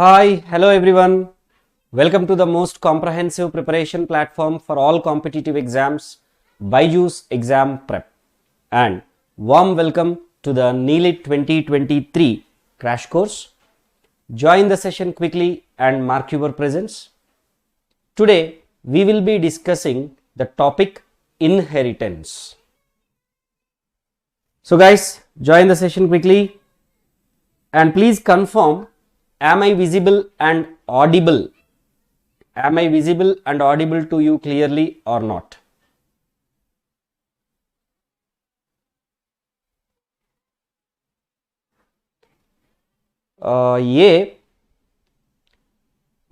Hi, hello everyone. Welcome to the most comprehensive preparation platform for all competitive exams, BYJU'S Exam Prep. And warm welcome to the NIELIT 2023 crash course. Join the session quickly and mark your presence. Today, we will be discussing the topic inheritance. So guys, join the session quickly and please confirm, am I visible and audible? Am I visible and audible to you clearly or not? Yeah.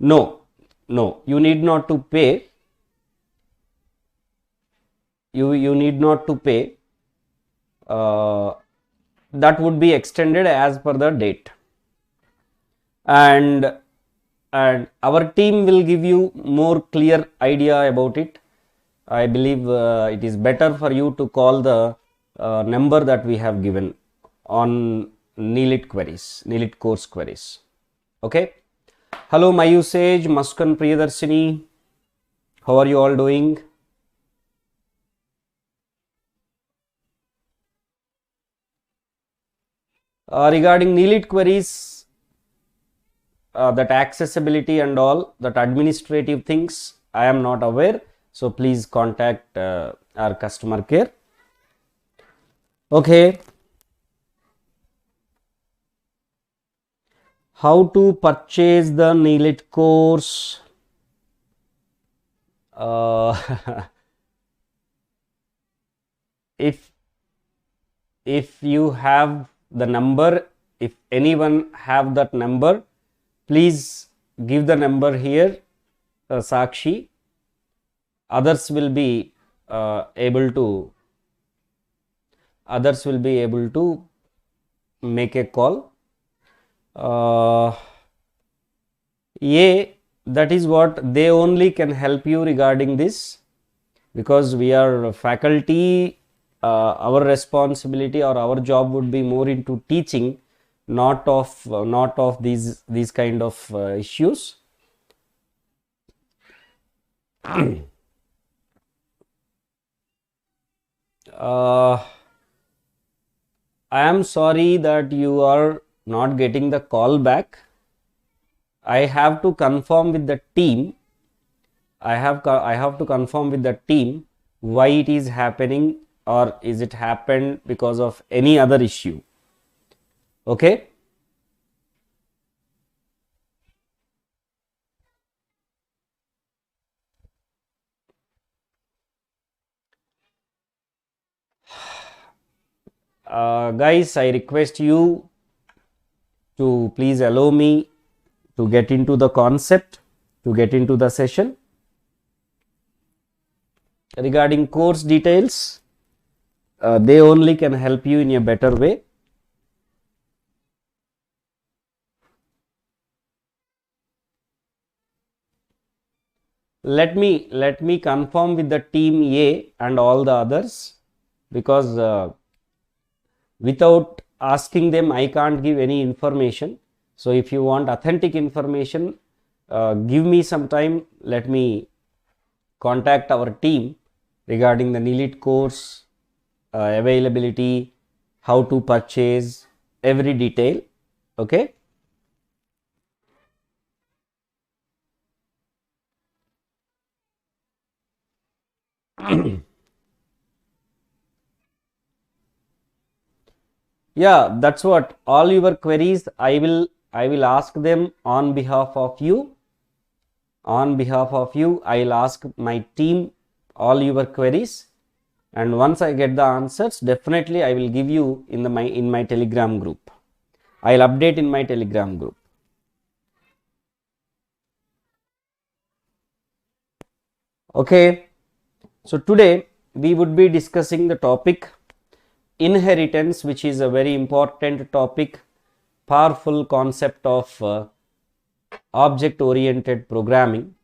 No, you need not to pay. You need not to pay. That would be extended as per the date. And our team will give you more clear idea about it. I believe it is better for you to call the number that we have given on NIELIT queries, NIELIT course queries. Okay. Hello, my usage, Muskan Priyadarshini. How are you all doing? Regarding NIELIT queries, that accessibility and all, that administrative things, I am not aware. So please contact our customer care. Okay. How to purchase the NIELIT course? If you have the number, if anyone have that number, please give the number here, Sakshi. Others will be able to make a call. Yeah, that is what they only can help you regarding this, because we are faculty. Our responsibility or our job would be more into teaching, not of these kind of issues. I am sorry that you are not getting the call back. I have to confirm with the team. I have to confirm with the team why it is happening, or is it happened because of any other issue. Okay. Guys, I request you to please allow me to get into the concept, to get into the session. Regarding course details, they only can help you in a better way. Let me confirm with the team A and all the others, because without asking them I can't give any information. So if you want authentic information, give me some time. Let me contact our team regarding the NIELIT course, availability, how to purchase, every detail. Okay. Yeah, that's what. All your queries, I will ask them on behalf of you. On behalf of you, I'll ask my team all your queries, and once I get the answers, definitely I will give you in my Telegram group. I'll update in my Telegram group. Okay. So today we would be discussing the topic inheritance, which is a very important topic, powerful concept of object oriented programming.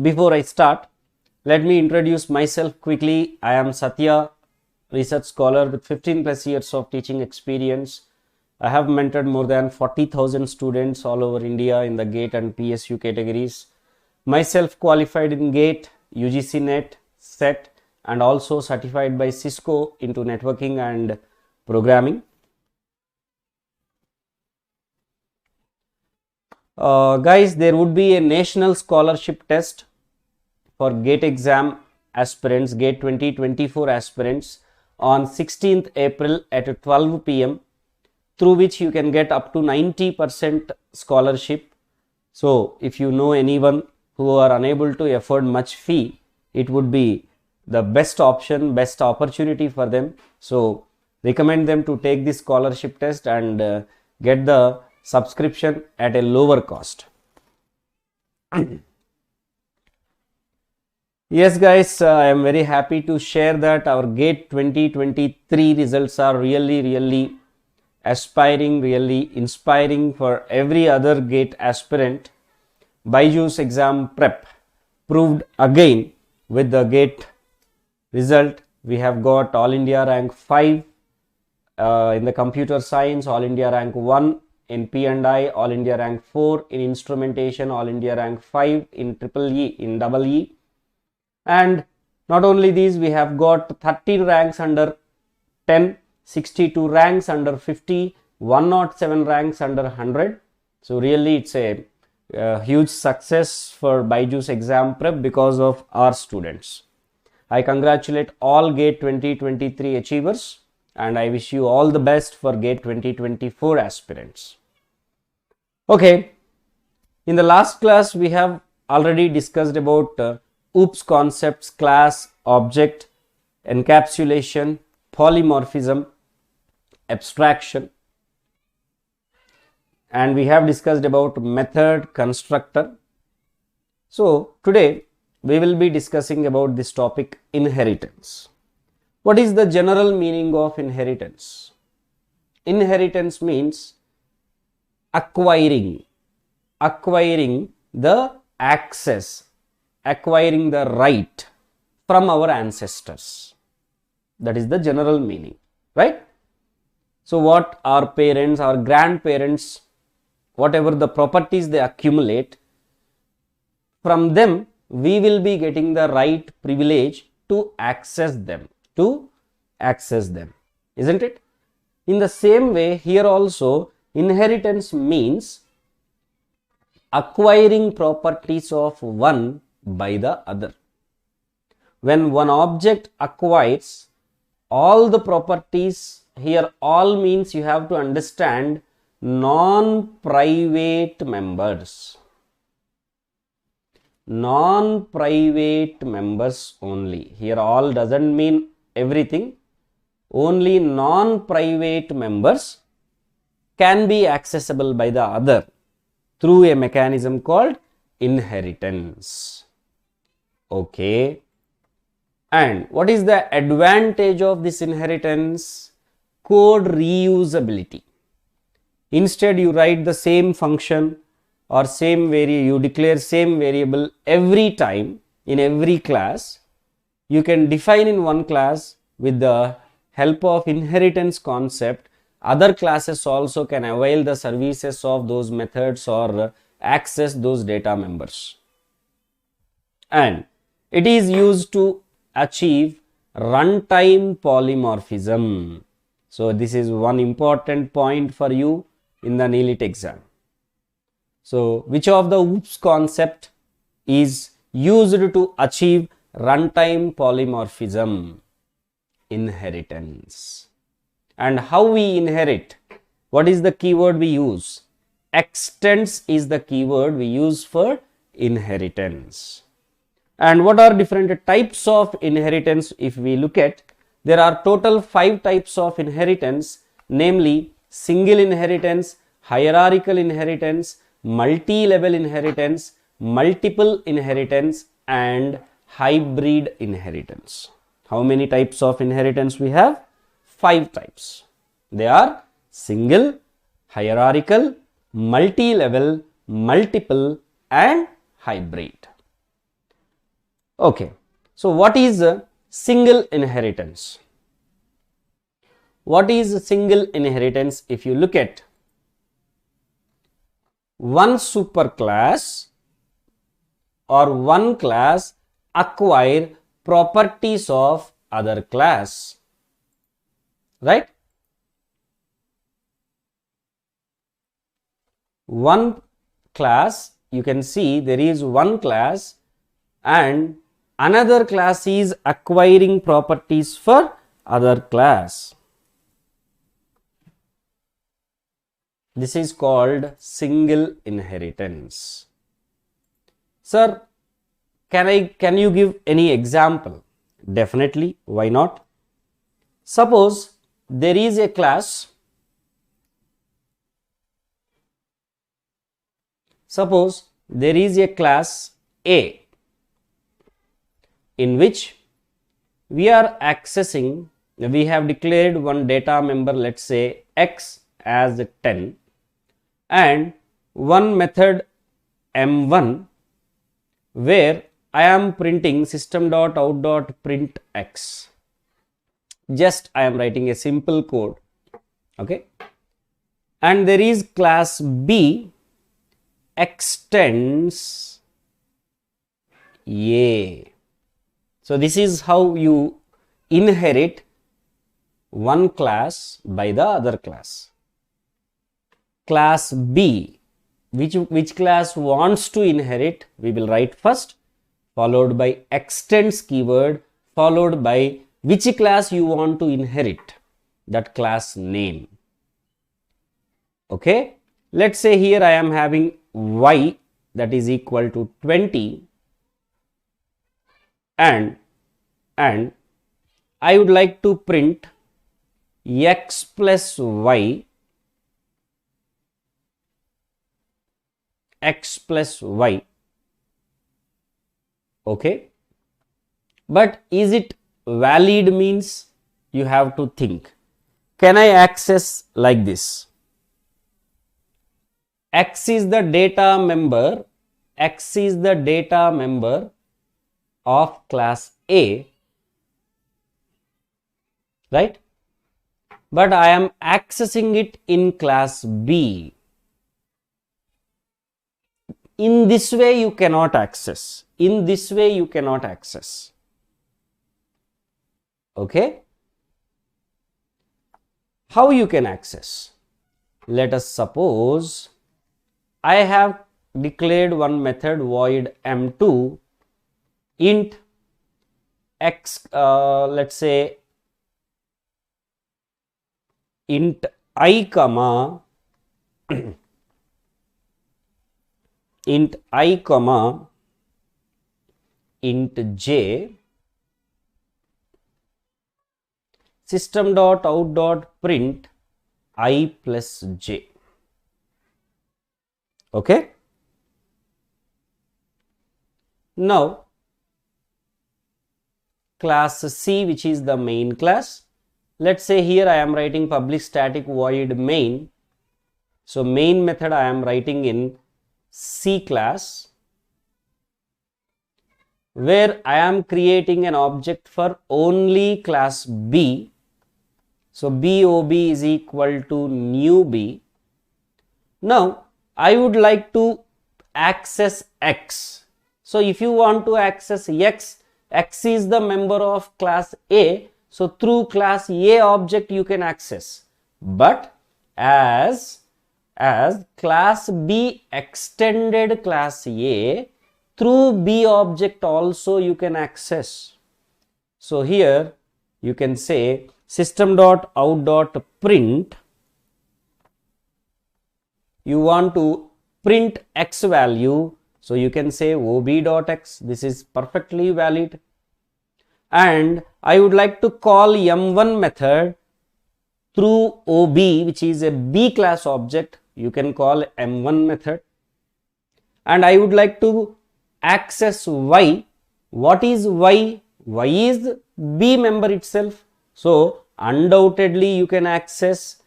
Before I start, let me introduce myself quickly. I am Satya, research scholar with 15 plus years of teaching experience. I have mentored more than 40,000 students all over India in the GATE and PSU categories. Myself qualified in GATE, UGC NET, SET, and also certified by Cisco into networking and programming. Guys, there would be a national scholarship test for GATE exam aspirants, GATE 2024 aspirants on 16th April at 12 p.m. through which you can get up to 90% scholarship. So if you know anyone who are unable to afford much fee, it would be the best option, best opportunity for them. So recommend them to take this scholarship test and get the subscription at a lower cost. Yes guys, I am very happy to share that our GATE 2023 results are really aspiring, really inspiring for every other GATE aspirant. BYJU'S Exam Prep proved again with the GATE result. We have got All India rank 5 in the computer science, All India rank 1 in P&I, All India rank 4 in instrumentation, All India rank 5 in double E. And not only these, we have got 30 ranks under 10, 62 ranks under 50, 107 ranks under 100. So really it's a huge success for BYJU'S Exam Prep because of our students. I congratulate all GATE 2023 achievers and I wish you all the best for GATE 2024 aspirants. Okay, in the last class we have already discussed about OOPS concepts, class, object, encapsulation, polymorphism, abstraction, and we have discussed about method, constructor. So today we will be discussing about this topic, inheritance. What is the general meaning of inheritance? Inheritance means acquiring the access, acquiring the right from our ancestors. That is the general meaning, right? So what our parents, our grandparents, whatever the properties they accumulate, from them we will be getting the right privilege to access them, isn't it? In the same way, here also inheritance means acquiring properties of one by the other. When one object acquires all the properties, here all means you have to understand non-private members. Non-private members only. Here all doesn't mean everything. Only non-private members can be accessible by the other through a mechanism called inheritance. Okay. And what is the advantage of this inheritance? Code reusability. Instead you write the same function or you declare same variable every time in every class. You can define in one class with the help of inheritance concept. Other classes also can avail the services of those methods or access those data members. And it is used to achieve runtime polymorphism. So this is one important point for you in the NIELIT exam. So which of the OOPS concept is used to achieve runtime polymorphism? Inheritance. And how we inherit? What is the keyword we use? Extends is the keyword we use for inheritance. And what are different types of inheritance? If we look at, there are total 5 types of inheritance, namely single inheritance, hierarchical inheritance, multi-level inheritance, multiple inheritance, and hybrid inheritance. How many types of inheritance we have? 5 types. They are single, hierarchical, multi-level, multiple, and hybrid. Okay, so what is a single inheritance? What is single inheritance? If you look at one superclass or one class acquire properties of other class, right? One class, you can see there is one class and another class is acquiring properties for other class. This is called single inheritance. Sir, can you give any example? Definitely, why not? Suppose there is a class, A in which we are accessing, we have declared one data member, let's say X as 10 and one method M1 where I am printing system.out.print X. Just I am writing a simple code, okay, and there is class B extends A. So this is how you inherit one class by the other class. Class B, which class wants to inherit, we will write first, followed by extends keyword, followed by which class you want to inherit, that class name. Okay, let's say here I am having Y that is equal to 20 and I would like to print X plus Y, X plus Y, okay, but is it valid? Means you have to think, can I access like this? X is the data member, X is the data member of class A, right? But I am accessing it in class B. In this way you cannot access. In this way you cannot access. Okay? How you can access? Let us suppose I have declared one method void M2 int X, let's say int I comma int I comma int j system.out.print I plus j. Okay. Now class C, which is the main class, let's say here I am writing public static void main. So main method I am writing in C class, where I am creating an object for only class B. So BOB is equal to new B. Now I would like to access X. So if you want to access X, X is the member of class A. So through class A object you can access. But as class B extended class A, through B object also you can access. So here you can say system.out.print, you want to print X value, so you can say ob.x. This is perfectly valid. And I would like to call M1 method through OB, which is a B class object. You can call M1 method. And I would like to access Y. What is Y? Y is B member itself. So undoubtedly you can access.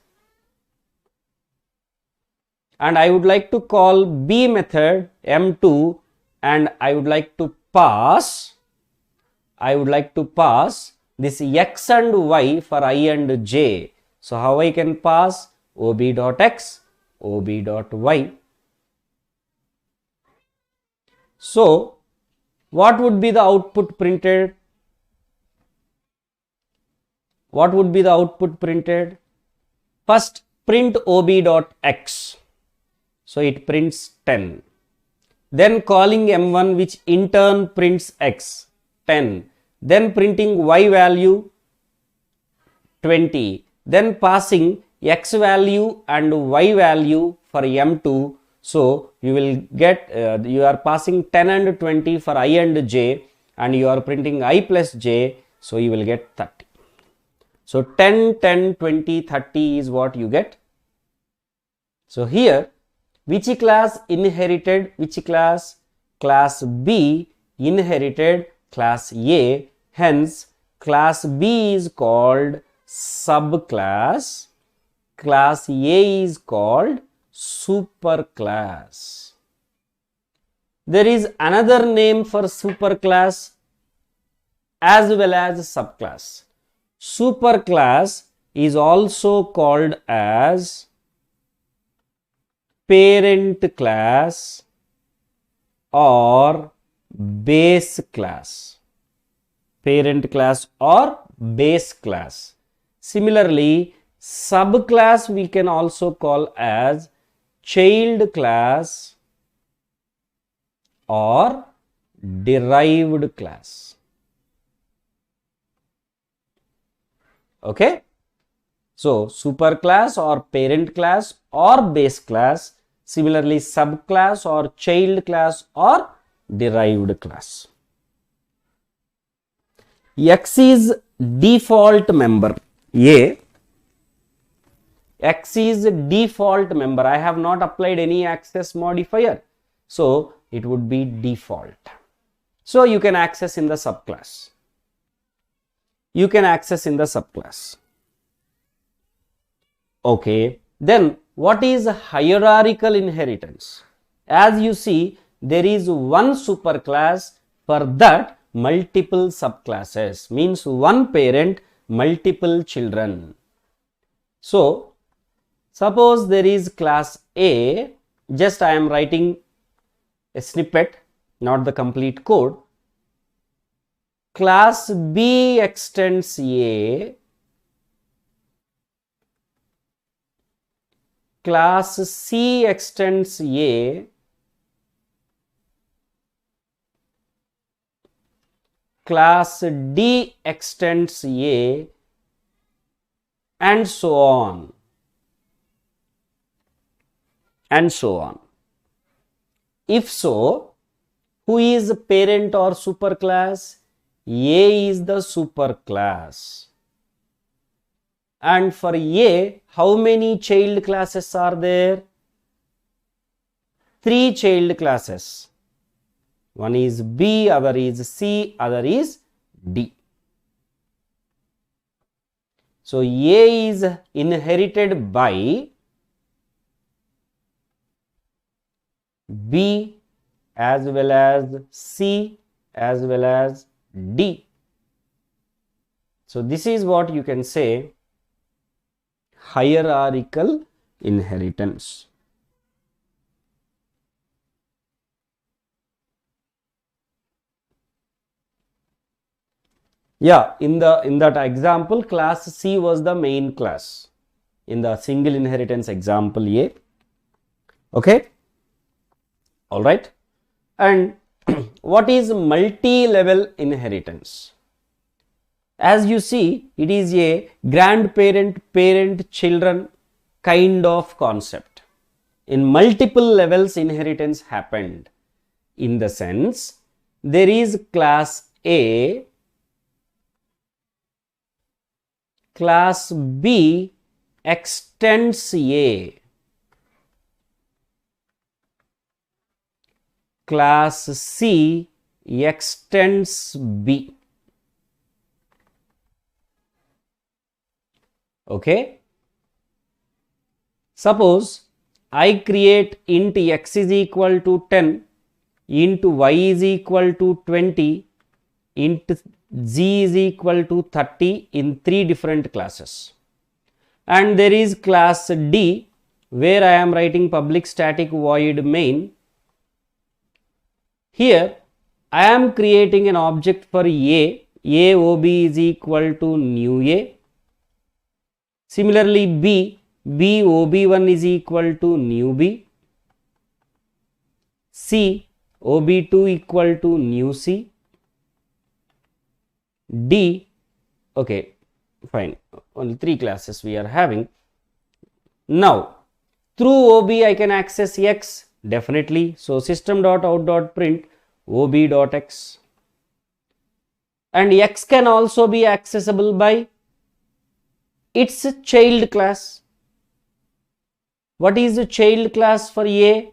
And I would like to call B method M2 and I would like to pass this X and Y for I and J. So how I can pass ob.x, ob.y. So what would be the output printed? What would be the output printed? First print ob.x. So it prints 10. Then calling m1, which in turn prints x, 10. Then printing y value 20. Then passing x value and y value for m2. So you will get, you are passing 10 and 20 for I and j, and you are printing I plus j. So you will get 30. So 10, 10, 20, 30 is what you get. So here, which class inherited which class? Class B inherited class A. Hence, class B is called subclass. Class A is called superclass. There is another name for superclass as well as subclass. Superclass is also called as parent class or base class. Parent class or base class. Similarly, subclass we can also call as child class or derived class. Okay. So superclass or parent class or base class. Similarly, subclass or child class or derived class. X is default member A. X is default member. I have not applied any access modifier. So it would be default. So you can access in the subclass. You can access in the subclass. Okay. Then what is hierarchical inheritance? As you see, there is one superclass, for that multiple subclasses, means one parent, multiple children. So suppose there is class A, just I am writing a snippet, not the complete code. Class B extends A. Class C extends A. Class D extends A, and so on. And so on. If so, who is parent or superclass? A is the superclass. And for A, how many child classes are there? 3 child classes. One is B, other is C, other is D. So A is inherited by B as well as C as well as D. So this is what you can say hierarchical inheritance. Yeah, in that example, class C was the main class in the single inheritance example A. Okay. All right. And what is multi-level inheritance? As you see, it is a grandparent, parent, children kind of concept. In multiple levels, inheritance happened. In the sense, there is class A, class B extends A, class C extends B. Okay. Suppose I create int x is equal to 10, int y is equal to 20, int z is equal to 30 in 3 different classes. and there is class D where I am writing public static void main. Here I am creating an object for A OB is equal to new A. Similarly B OB1 is equal to new B. C OB2 equal to new C. D, okay, fine, only 3 classes we are having. Now through OB I can access X definitely. So system.out.print OB.X, and X can also be accessible by its child class. What is the child class for A?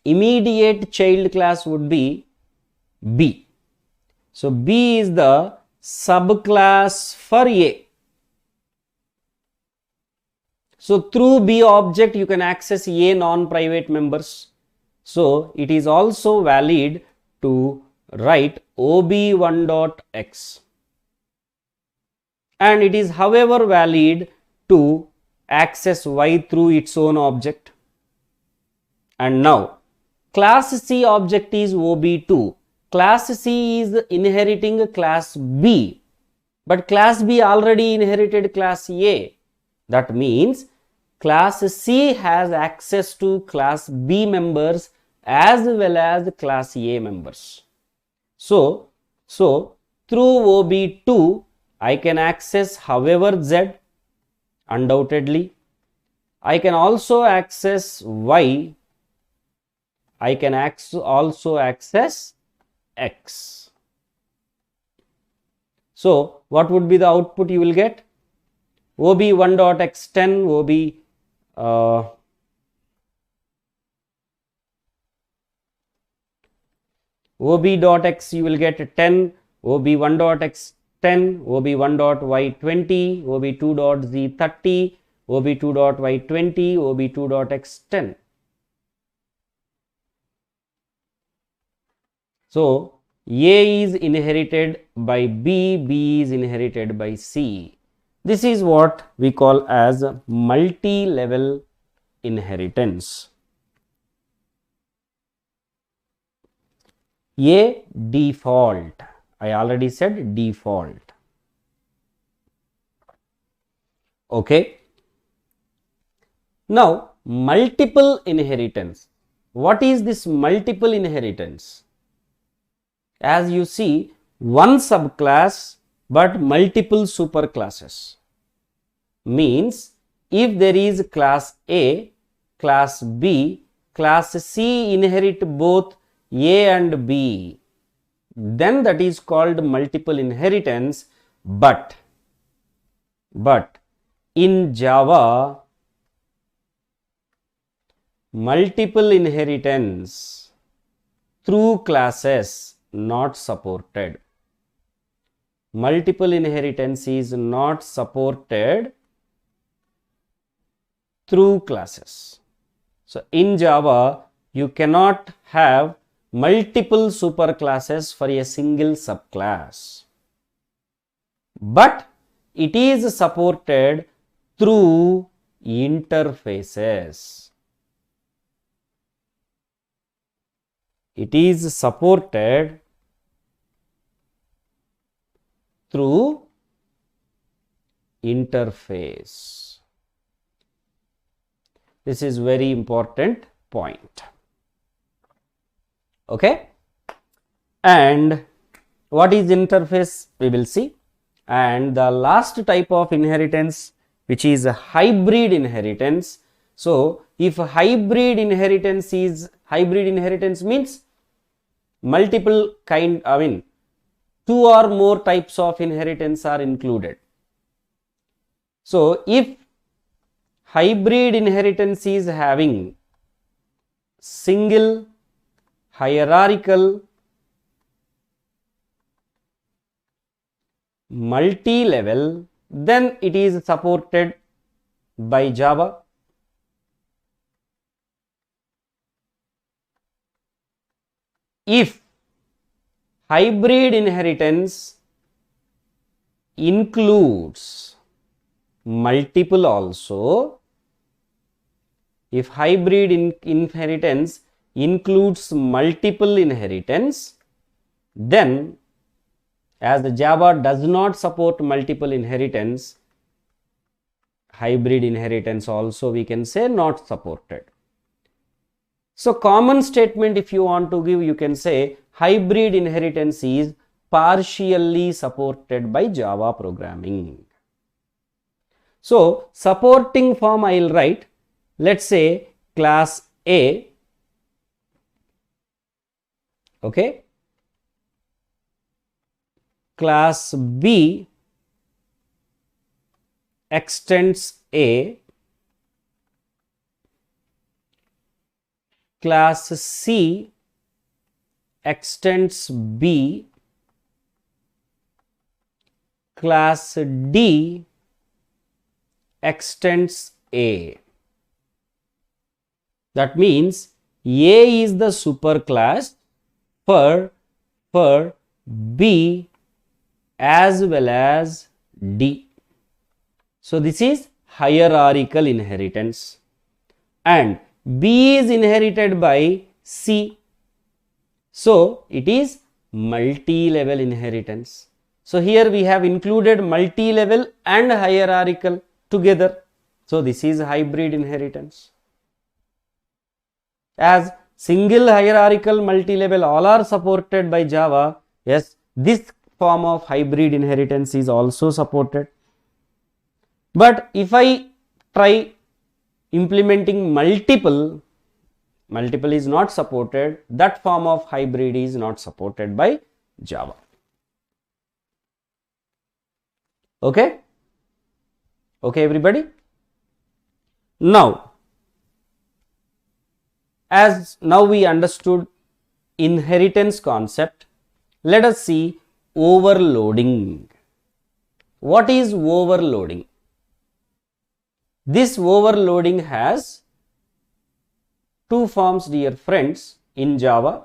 Immediate child class would be B. So B is the subclass for A. So through B object you can access A non-private members. So it is also valid to write OB1.X, and it is however valid to access Y through its own object. And now class C object is OB2. Class C is inheriting class B, but class B already inherited class A. That means class C has access to class B members as well as class A members. So through OB2 I can access however Z, undoubtedly. I can also access Y. I can also access X. So what would be the output you will get? OB1.X10, OB.X you will get 10, OB1.X10, OB1.Y20, OB2.Z30, OB2.Y20, OB2.X10. So A is inherited by B, B is inherited by C. This is what we call as multi-level inheritance. A default. I already said default. Okay. Now multiple inheritance. What is this multiple inheritance? As you see, one subclass but multiple superclasses. Means if there is class A, class B, class C inherit both A and B, then that is called multiple inheritance. But in Java, multiple inheritance through classes not supported. Multiple inheritance is not supported through classes. So in Java you cannot have multiple superclasses for a single subclass, but it is supported through interfaces. It is supported through interface. This is very important point. Okay, and what is interface we will see. And the last type of inheritance, which is a hybrid inheritance. So if hybrid inheritance means multiple two or more types of inheritance are included. So if hybrid inheritance is having single, hierarchical, multi-level, then it is supported by Java. If hybrid inheritance includes multiple also, if hybrid inheritance includes multiple inheritance, then as the Java does not support multiple inheritance, hybrid inheritance also we can say not supported. So common statement if you want to give, you can say hybrid inheritance is partially supported by Java programming. So supporting form I will write, let's say class A, okay, class B extends A, class C extends B, class D extends A. That means A is the superclass for B as well as D. So this is hierarchical inheritance, and B is inherited by C. So it is multi-level inheritance. So here we have included multi-level and hierarchical together. So this is hybrid inheritance. As single, hierarchical, multi-level all are supported by Java, yes, this form of hybrid inheritance is also supported. But if I try implementing multiple is not supported, that form of hybrid is not supported by Java. Okay? Okay, everybody? Now, as now we understood inheritance concept, let us see overloading. What is overloading? This overloading has two forms, dear friends, in Java: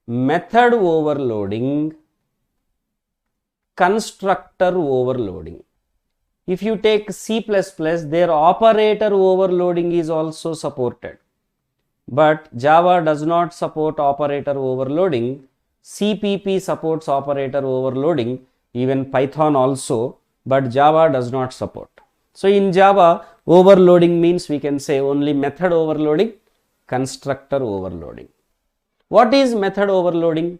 method overloading, constructor overloading. If you take C++, their operator overloading is also supported. But Java does not support operator overloading. CPP supports operator overloading, even Python also, but Java does not support. So in Java, overloading means we can say only method overloading, constructor overloading. What is method overloading?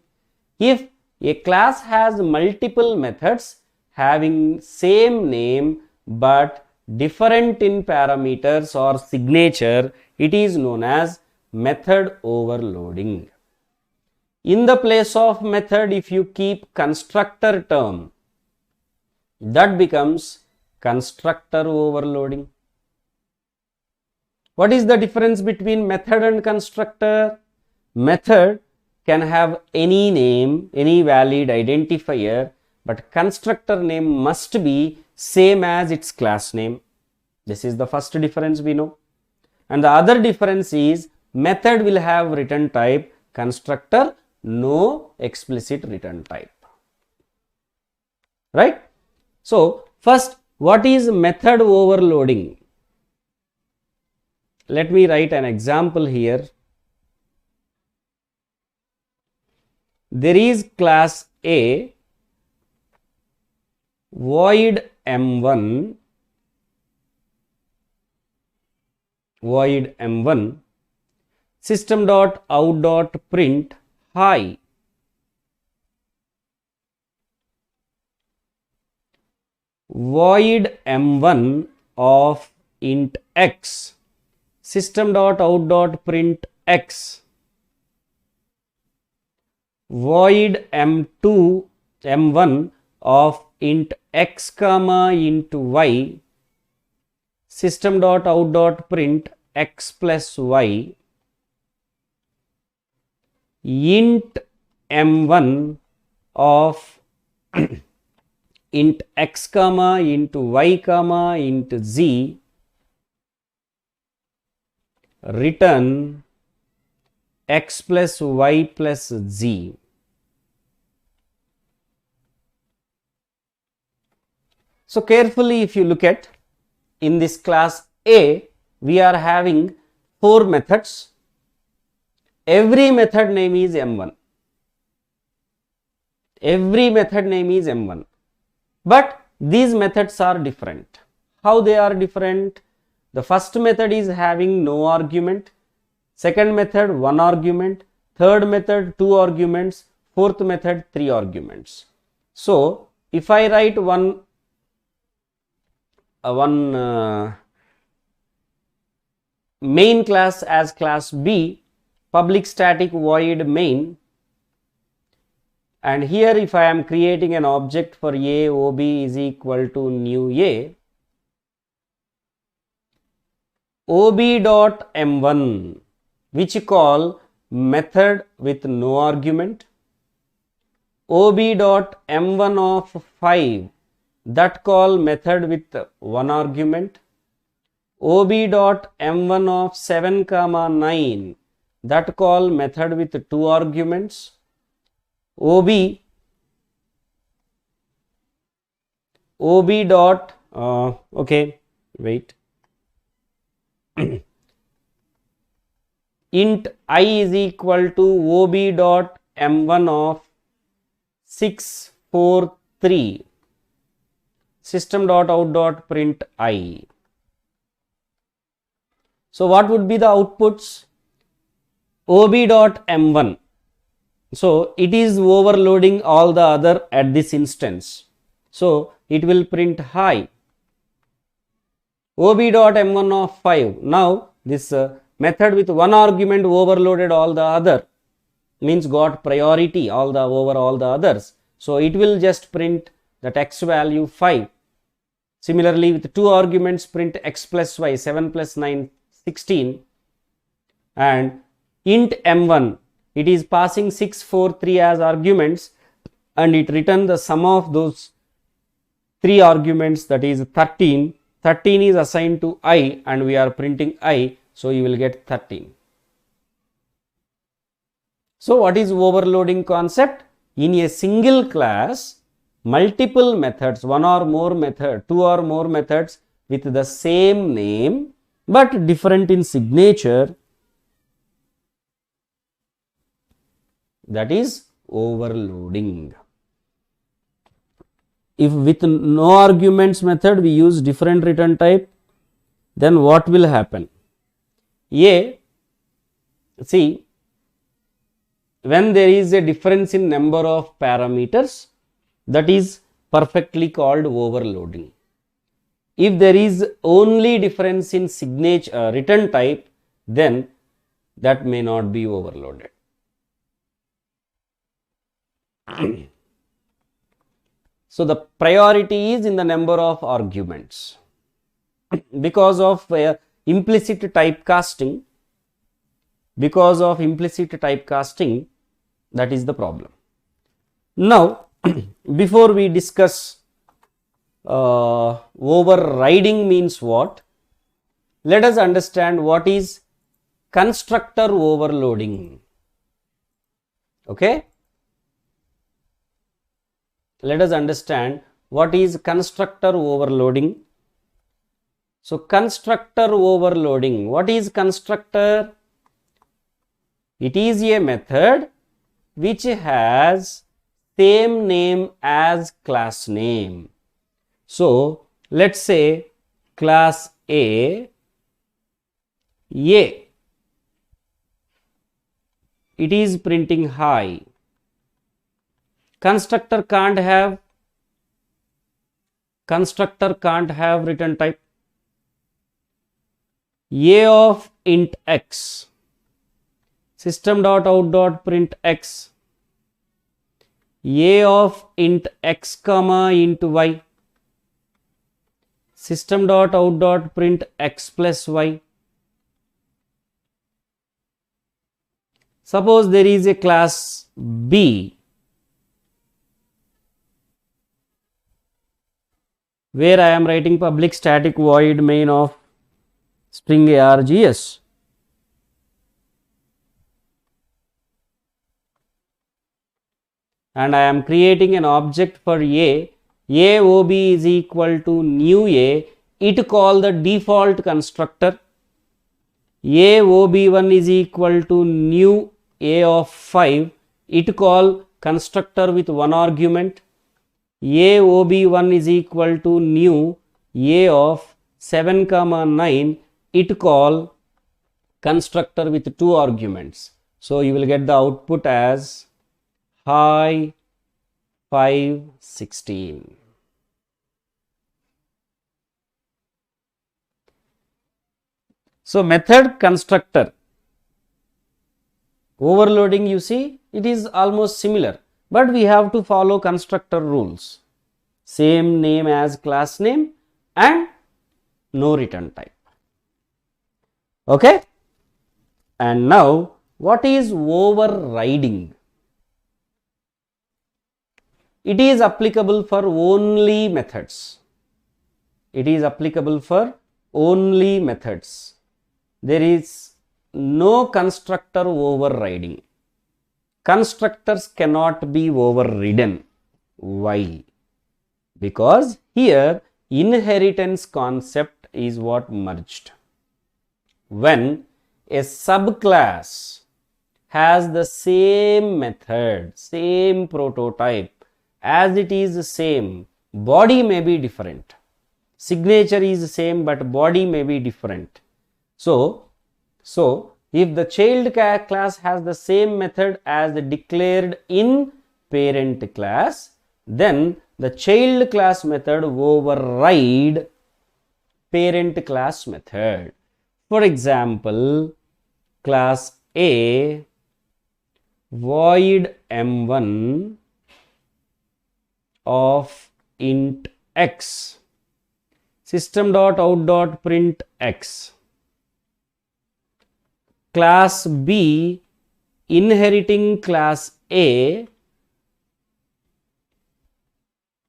If a class has multiple methods having same name but different in parameters or signature, it is known as method overloading. In the place of method, if you keep constructor term, that becomes constructor overloading. What is the difference between method and constructor? Method can have any name, any valid identifier, but constructor name must be same as its class name. This is the first difference we know. And the other difference is method will have return type, constructor no explicit return type. Right? So first, what is method overloading? Let me write an example here. There is class A, void M1, system.out.print hi. Void M1 of int x, system.out.print x. Void M1 of int x comma int y, system.out.print x plus y. Int M1 of int x comma int y comma int z, return x plus y plus z. So carefully if you look at, in this class A, we are having 4 methods. Every method name is M1. Every method name is M1. But these methods are different. How they are different? The first method is having no argument. Second method 1 argument. Third method 2 arguments. Fourth method 3 arguments. So if I write one main class as class B, public static void main, and here if I am creating an object for A, OB is equal to new A, OB dot M1, which call method with no argument, OB dot M1 of 5, that call method with 1 argument, OB dot M1 of 7, 9, that call method with 2 arguments, OB dot okay, wait, int I is equal to OB dot M1 of 6, 4, 3, system dot out dot print I. So what would be the outputs? OB dot M1. So it is overloading all the other at this instance. So it will print high. OB dot M1 of 5. Now this method with 1 argument overloaded all the other, means got priority over all the others. So it will just print the x value 5. Similarly with 2 arguments, print x plus y, 7 plus 9, 16, and int M1, it is passing 6, 4, 3 as arguments, and it returns the sum of those 3 arguments, that is 13. 13 is assigned to I and we are printing I, so you will get 13. So what is overloading concept? In a single class, multiple methods, 1 or more method, 2 or more methods with the same name but different in signature, that is overloading. If with no arguments method we use different return type, then what will happen? A, see, when there is a difference in number of parameters, that is perfectly called overloading. If there is only difference in signature return type, then that may not be overloaded. So the priority is in the number of arguments. Because of implicit typecasting, that is the problem. Now before we discuss overriding means what, let us understand what is constructor overloading. Okay, let us understand what is constructor overloading. So constructor overloading, what is constructor? It is a method which has same name as class name. So let's say class A, it is printing high. Constructor can't have return type. A of int x, system dot out dot print x, A of int x comma int y, system dot out dot print x plus y. Suppose there is a class B where I am writing public static void main of string args, and I am creating an object for A, OB is equal to new A, it call the default constructor. A OB1 is equal to new A of 5, it call constructor with one argument. A OB1 is equal to new A of 7, 9, it call constructor with two arguments. So you will get the output as high 5, 16. So method constructor overloading, you see, it is almost similar, but we have to follow constructor rules. Same name as class name and no return type. Okay. And now what is overriding? It is applicable for only methods. It is applicable for only methods. There is no constructor overriding. Constructors cannot be overridden. Why? Because here inheritance concept is what merged. When a subclass has the same method, same prototype, as it is the same, body may be different. Signature is the same, but body may be different. So if the child class has the same method as declared in parent class, then the child class method override parent class method. For example, class A void M1 of int x, system.out.print x. Class B inheriting class A,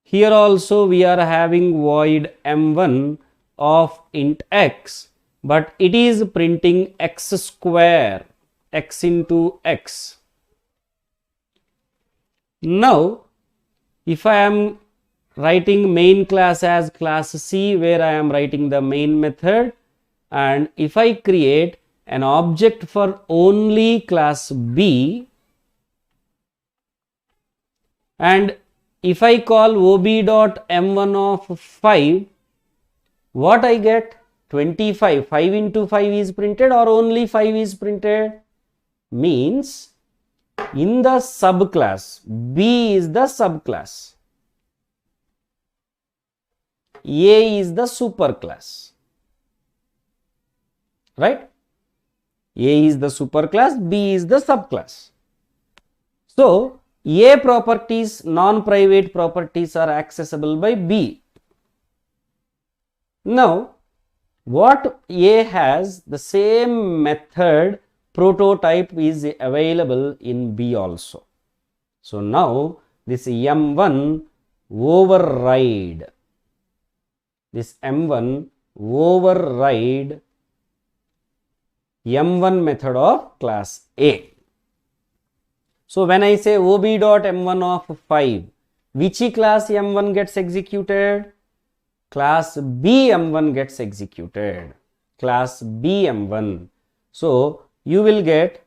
here also we are having void M1 of int x, but it is printing x square, x into x. Now if I am writing main class as class C, where I am writing the main method, and if I create an object for only class B, and if I call ob.m1 of 5, what I get? 25. 5 into 5 is printed, or only 5 is printed? Means in the subclass, B is the subclass, A is the superclass, right? A is the superclass, B is the subclass. So A properties, non-private properties are accessible by B. Now what A has, the same method prototype is available in B also. So now this M1 override, this M1 override M1 method of class A. So when I say ob.m1 of 5, which class M1 gets executed? Class B M1 gets executed. Class B M1. So you will get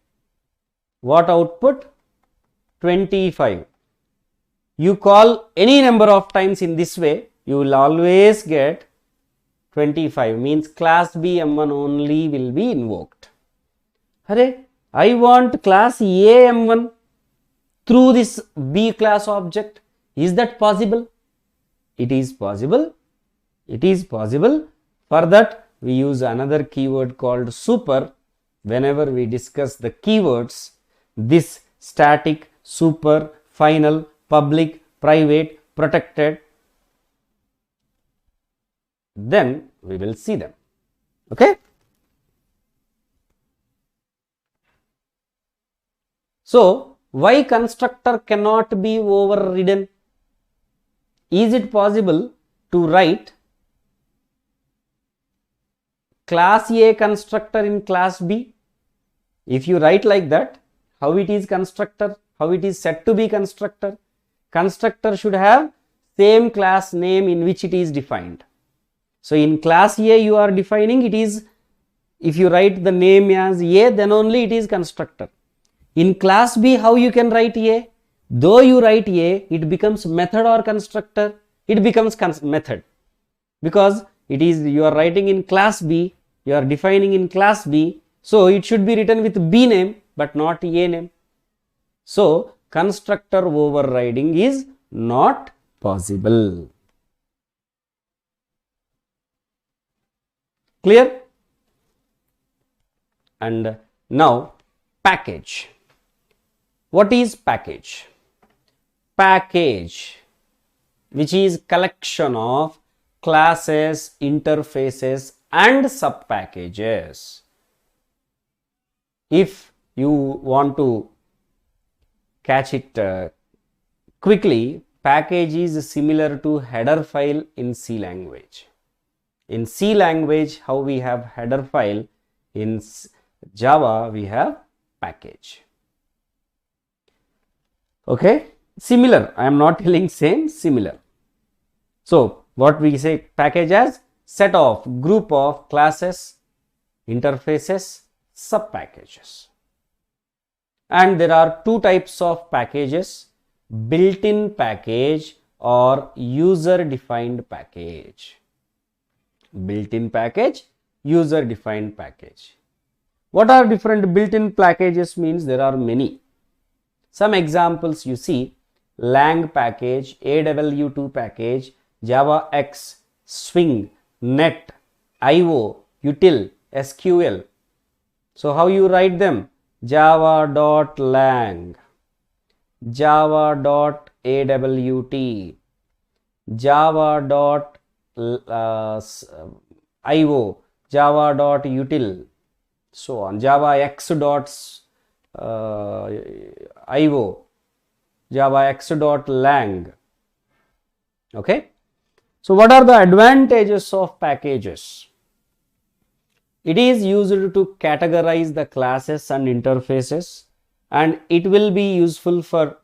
what output? 25. You call any number of times in this way, you will always get 25, means class B M1 only will be invoked. Hare, I want class A M1 through this B class object. Is that possible? It is possible. It is possible. For that we use another keyword called super. Whenever we discuss the keywords, this static, super, final, public, private, protected, then we will see them. Okay. So why constructor cannot be overridden? Is it possible to write class A constructor in class B? If you write like that, how it is constructor, how it is said to be constructor? Constructor should have same class name in which it is defined. So in class A you are defining, it is, if you write the name as A, then only it is constructor. In class B, how you can write A? Though you write A, it becomes method or constructor? It becomes method, because it is, you are writing in class B, you are defining in class B, so it should be written with B name but not A name. So constructor overriding is not possible. Clear? And now package. What is package? Package, which is collection of classes, interfaces and subpackages. If you want to catch it quickly, package is similar to header file in C language. In C language, how we have header file, in Java we have package. Okay, similar. I am not telling same, similar. So what we say package as? Set of group of classes, interfaces, subpackages. And there are two types of packages: built-in package or user-defined package. Built-in package, user-defined package. What are different built-in packages? Means there are many. Some examples you see: lang package, AW2 package, Java X, Swing, Net, IO, Util, SQL. So how you write them? Java.lang, Java.awt, Java.io, Java.util, so on. Java X.io, Java X.lang. Okay. So what are the advantages of packages? It is used to categorize the classes and interfaces, and it will be useful for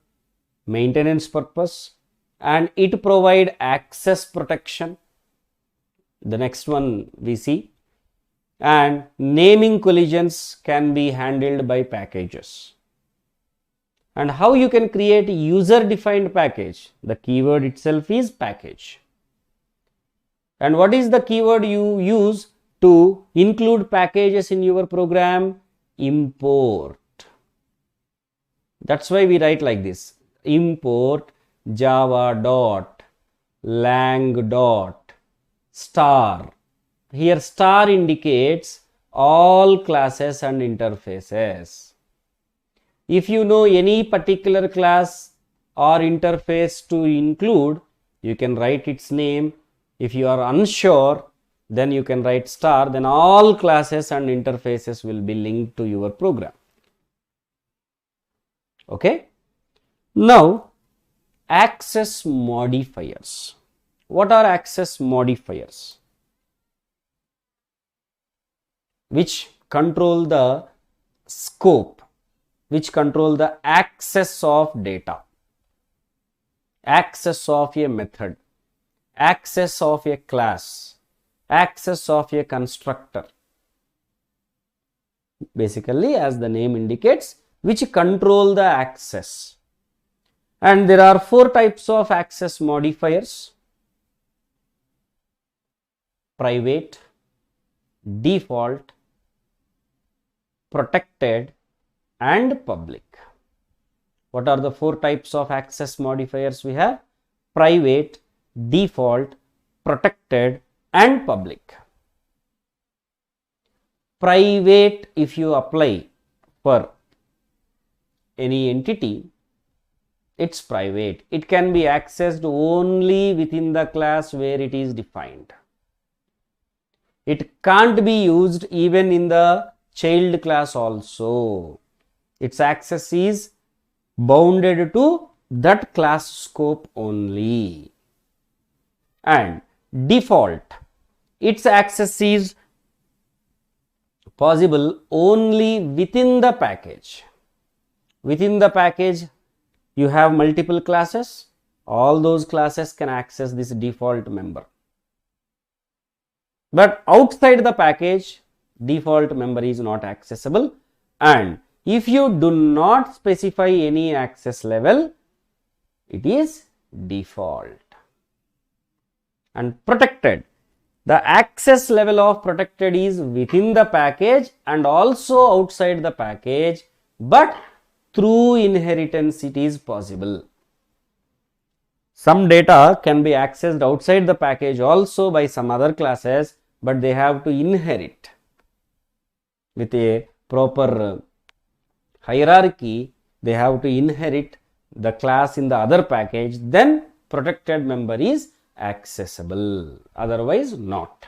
maintenance purpose, and it provide access protection. The next one we see. And naming collisions can be handled by packages. And how you can create user defined package? The keyword itself is package. And what is the keyword you use to include packages in your program? Import. That's why we write like this: import java.lang.star. Here star indicates all classes and interfaces. If you know any particular class or interface to include, you can write its name. If you are unsure, then you can write star, then all classes and interfaces will be linked to your program. Okay. Now, access modifiers. What are access modifiers? Which control the scope, which control the access of data, access of a method, access of a class, access of a constructor. Basically, as the name indicates, which control the access. And there are four types of access modifiers: private, default, protected and public. What are the four types of access modifiers we have? Private, default, protected and public. Private, if you apply for any entity, it's private. It can be accessed only within the class where it is defined. It can't be used even in the child class also. Its access is bounded to that class scope only. And default, its access is possible only within the package. Within the package, you have multiple classes. All those classes can access this default member. but outside the package default memory is not accessible, and if you do not specify any access level, it is default. And protected, the access level of protected is within the package and also outside the package, but through inheritance it is possible. Some data can be accessed outside the package also by some other classes, but they have to inherit with a proper hierarchy. They have to inherit the class in the other package, then protected memory is accessible, otherwise not.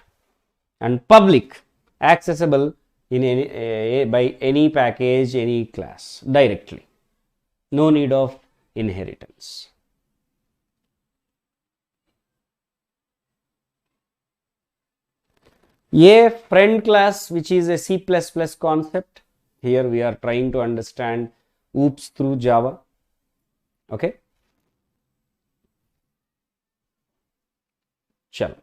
And public, accessible in any by any package, any class directly, no need of inheritance. A friend class, which is a C++ concept. Here we are trying to understand OOPS through Java. Okay. Chalo.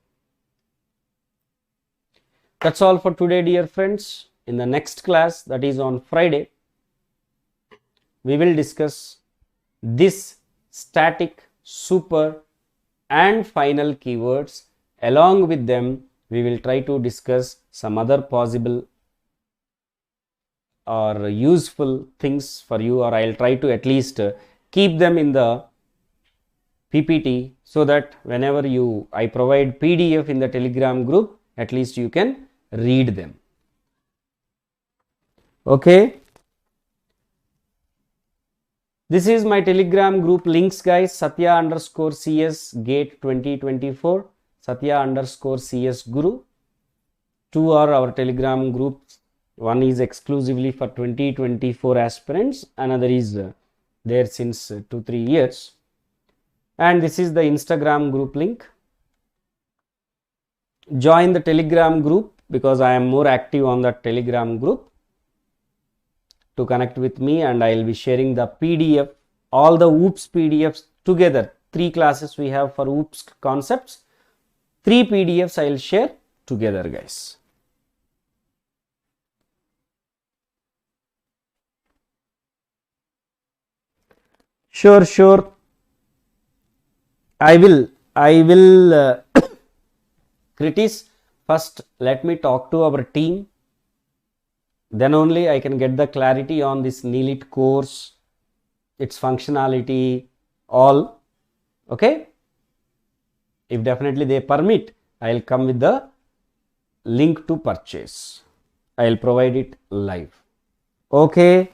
That's all for today, dear friends. In the next class, that is on Friday, we will discuss this static, super and final keywords. Along with them, we will try to discuss some other possible or useful things for you, or I'll try to at least keep them in the PPT, so that whenever I provide PDF in the Telegram group, at least you can read them. Okay. This is my Telegram group links, guys. Satya_CS GATE 2024, Satya_CS Guru. Two are our Telegram groups. One is exclusively for 2024 aspirants, another is there since 2-3 years. And this is the Instagram group link. Join the Telegram group because I am more active on the Telegram group to connect with me, and I will be sharing the PDF, all the OOPS PDFs together. 3 classes we have for OOPS concepts. 3 PDFs I will share together, guys. Sure. I will Kritis, first let me talk to our team, then only I can get the clarity on this NIELIT course, its functionality, all. Okay. If definitely they permit, I will come with the link to purchase. I will provide it live. Okay.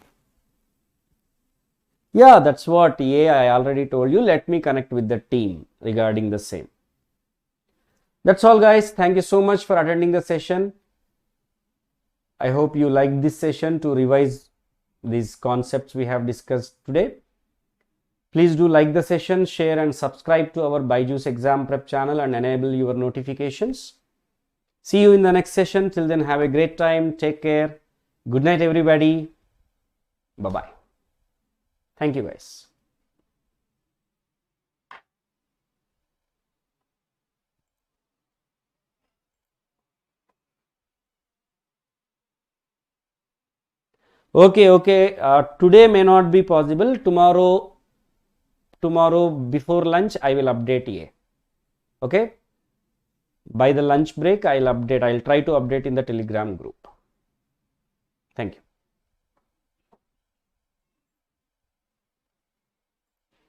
Yeah, that's what I already told you. Let me connect with the team regarding the same. That's all, guys. Thank you so much for attending the session. I hope you liked this session to revise these concepts we have discussed today. Please do like the session, share and subscribe to our BYJU'S Exam Prep channel and enable your notifications. See you in the next session. Till then, have a great time. Take care. Good night, everybody. Bye-bye. Thank you, guys. Okay. Today may not be possible. Tomorrow before lunch, I will update you. Okay. By the lunch break, I'll try to update in the Telegram group. Thank you.